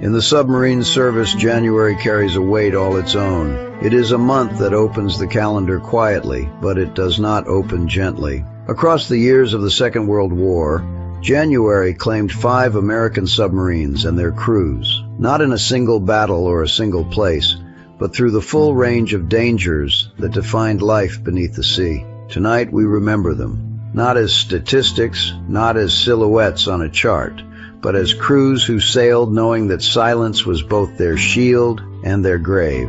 In the submarine service, January carries a weight all its own. It is a month that opens the calendar quietly, but it does not open gently. Across the years of the Second World War, January claimed 5 American submarines and their crews, not in a single battle or a single place, but through the full range of dangers that defined life beneath the sea. Tonight we remember them, not as statistics, not as silhouettes on a chart, but as crews who sailed knowing that silence was both their shield and their grave.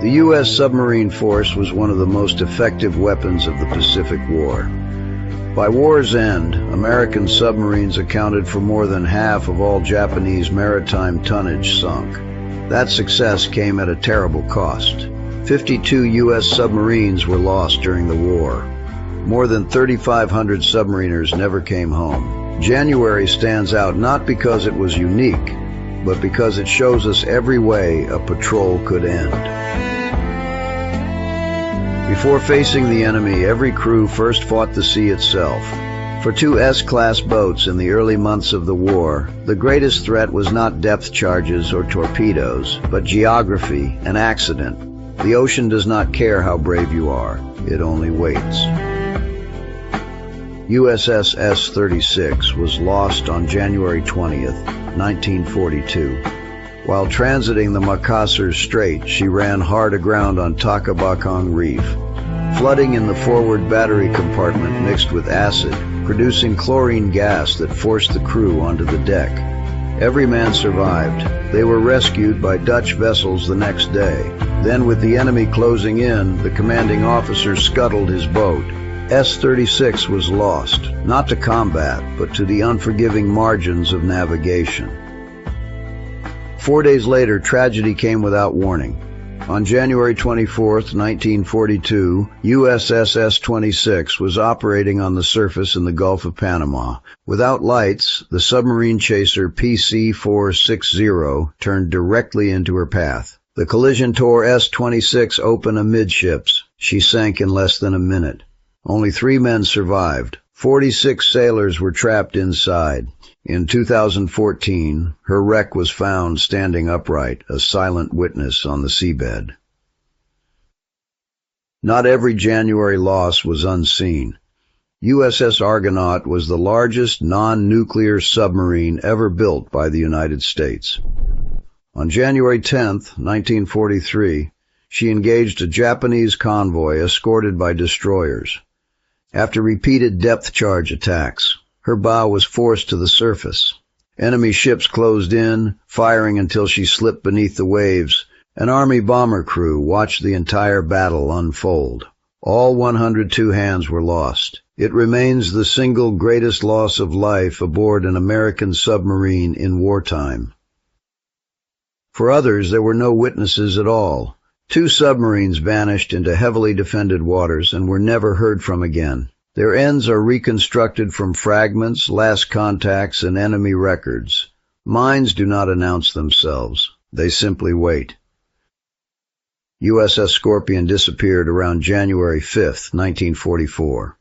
The U.S. submarine force was one of the most effective weapons of the Pacific War. By war's end, American submarines accounted for more than half of all Japanese maritime tonnage sunk. That success came at a terrible cost. 52 U.S. submarines were lost during the war. More than 3,500 submariners never came home. January stands out not because it was unique, but because it shows us every way a patrol could end. Before facing the enemy, every crew first fought the sea itself. For 2 S-class boats in the early months of the war, the greatest threat was not depth charges or torpedoes, but geography and accident. The ocean does not care how brave you are, it only waits. USS S-36 was lost on January 20th, 1942. While transiting the Makassar Strait, she ran hard aground on Takabakong Reef. Flooding in the forward battery compartment mixed with acid, producing chlorine gas that forced the crew onto the deck. Every man survived. They were rescued by Dutch vessels the next day. Then, with the enemy closing in, the commanding officer scuttled his boat. S-36 was lost, not to combat, but to the unforgiving margins of navigation. 4 days later, tragedy came without warning. On January 24, 1942, USS S-26 was operating on the surface in the Gulf of Panama. Without lights, the submarine chaser PC-460 turned directly into her path. The collision tore S-26 open amidships. She sank in less than a minute. Only 3 men survived. 46 sailors were trapped inside. In 2014, her wreck was found standing upright, a silent witness on the seabed. Not every January loss was unseen. USS Argonaut was the largest non-nuclear submarine ever built by the United States. On January 10, 1943, she engaged a Japanese convoy escorted by destroyers. After repeated depth charge attacks, her bow was forced to the surface. Enemy ships closed in, firing until she slipped beneath the waves. An Army bomber crew watched the entire battle unfold. All 102 hands were lost. It remains the single greatest loss of life aboard an American submarine in wartime. For others, there were no witnesses at all. 2 submarines vanished into heavily defended waters and were never heard from again. Their ends are reconstructed from fragments, last contacts, and enemy records. Mines do not announce themselves. They simply wait. USS Scorpion disappeared around January 5, 1944.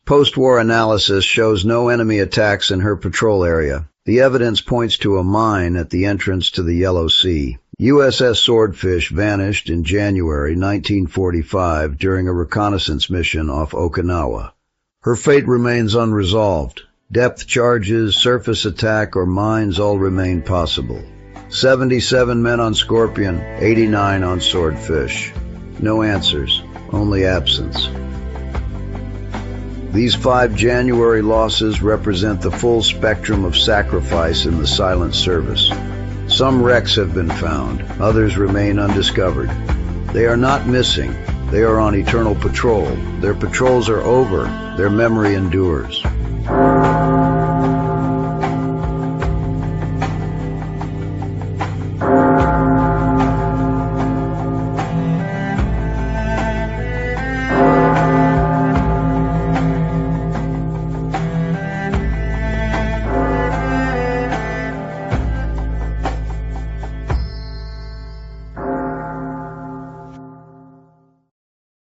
Post-war analysis shows no enemy attacks in her patrol area. The evidence points to a mine at the entrance to the Yellow Sea. USS Swordfish vanished in January 1945 during a reconnaissance mission off Okinawa. Her fate remains unresolved. Depth charges, surface attack, or mines all remain possible. 77 men on Scorpion, 89 on Swordfish. No answers, only absence. These 5 January losses represent the full spectrum of sacrifice in the silent service. Some wrecks have been found, others remain undiscovered. They are not missing, they are on eternal patrol. Their patrols are over, their memory endures.